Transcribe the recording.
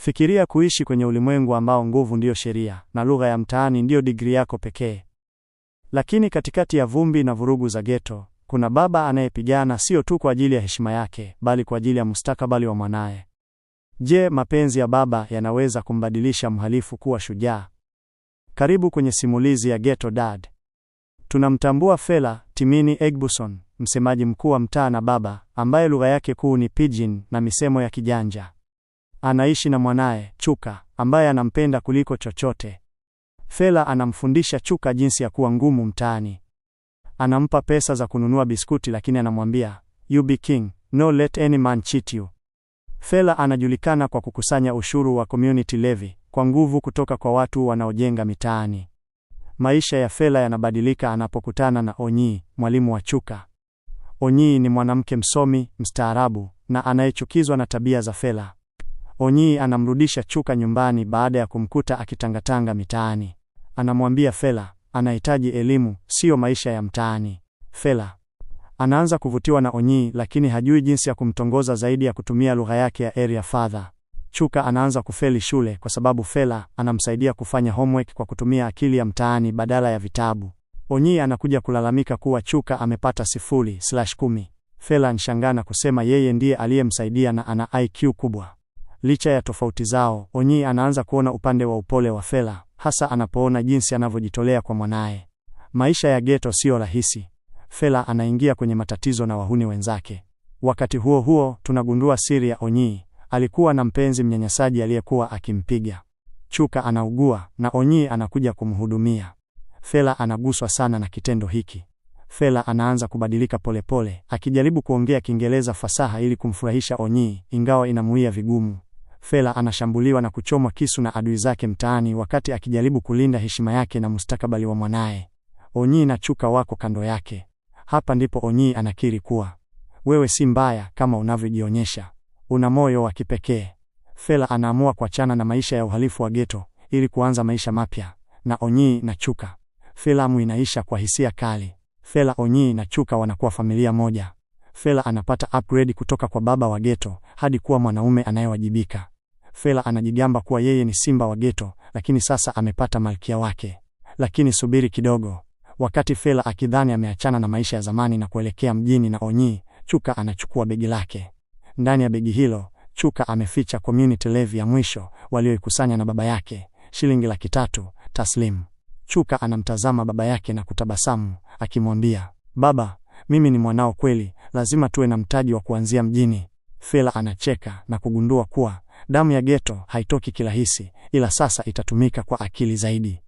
Fikiria kuishi kwenye ulimwengu ambao nguvu ndiyo sheria na lugha ya mtaani ndiyo digrii yako pekee. Lakini katikati ya vumbi na vurugu za ghetto, kuna baba anayepigana sio tu kwa ajili ya heshima yake, bali kwa ajili ya mustakabali wa mwanae. Je, mapenzi ya baba yanaweza kumbadilisha mhalifu kuwa shujaa? Karibu kwenye simulizi ya Ghetto Dad. Tunamtambua Fela Timini Egbuson, msemaji mkuu wa mtaa na baba, ambaye lugha yake kuu ni pidgin na misemo ya kijanja. Anaishi na mwanae, Chuka, ambaye anampenda kuliko chochote. Fela anamfundisha Chuka jinsi ya kuwa ngumu mtaani. Anampa pesa za kununua biskuti, lakini anamwambia, "You be king, no let any man cheat you." Fela anajulikana kwa kukusanya ushuru wa community levy kwa nguvu kutoka kwa watu wanaojenga mitaani. Maisha ya Fela yanabadilika anapokutana na Onyi, mwalimu wa Chuka. Onyi ni mwanamke msomi, mstaarabu na anayechukizwa na tabia za Fela. Onyi anamrudisha Chuka nyumbani baada ya kumkuta akitangatanga mitaani. Anamwambia Fela, anahitaji elimu, sio maisha ya mtaani. Fela anaanza kuvutiwa na Onyi, lakini hajui jinsi ya kumtongoza zaidi ya kutumia lugha yake ya area father. Chuka anaanza kufeli shule kwa sababu Fela anamsaidia kufanya homework kwa kutumia akili ya mtaani badala ya vitabu. Onyi anakuja kulalamika kuwa Chuka amepata 0/10. Fela anshangaa na kusema yeye ndiye aliyemsaidia na ana IQ kubwa. Licha ya tofauti zao, Onyi anaanza kuona upande wa upole wa Fela, hasa anapoona jinsi anavyojitolea kwa mwanae. Maisha ya ghetto sio rahisi. Fela anaingia kwenye matatizo na wahuni wenzake. Wakati huo huo, tunagundua siri ya Onyi. Alikuwa na mpenzi mnyanyasaji aliyekuwa akimpiga. Chuka anaugua na Onyi anakuja kumhudumia. Fela anaguswa sana na kitendo hiki. Fela anaanza kubadilika polepole, akijaribu kuongea Kiingereza fasaha ili kumfurahisha Onyi, ingawa inamuia vigumu. Fela anashambuliwa na kuchomwa kisu na adui zake mtaani wakati akijaribu kulinda heshima yake na mustakabali wa mwanae. Onyi na Chuka wako kando yake. Hapa ndipo Onyi anakiri kuwa, wewe si mbaya kama unavyojionyesha. Una moyo wa kipekee. Fela anaamua kuachana na maisha ya uhalifu wa ghetto ili kuanza maisha mapya na Onyi na Chuka. Filamu inaisha kwa hisia kali. Fela, Onyi na Chuka wanakuwa familia moja. Fela anapata upgrade kutoka kwa baba wa ghetto hadi kuwa mwanaume anayewajibika. Fela anajigamba kuwa yeye ni simba wa ghetto, lakini sasa amepata malkia wake. Lakini subiri kidogo. Wakati Fela akidhani ameachana na maisha ya zamani na kuelekea mjini na Onyi, Chuka anachukua begi lake. Ndani ya begi hilo, Chuka ameficha community levy ya mwisho walioikusanya na baba yake, shilingi 300 taslimu. Chuka anamtazama baba yake na kutabasamu, akimwambia, "Baba, mimi ni mwanao kweli, lazima tuwe na mtaji wa kuanzia mjini." Fela anacheka na kugundua kuwa damu ya ghetto haitoki kirahisi, ila sasa itatumika kwa akili zaidi.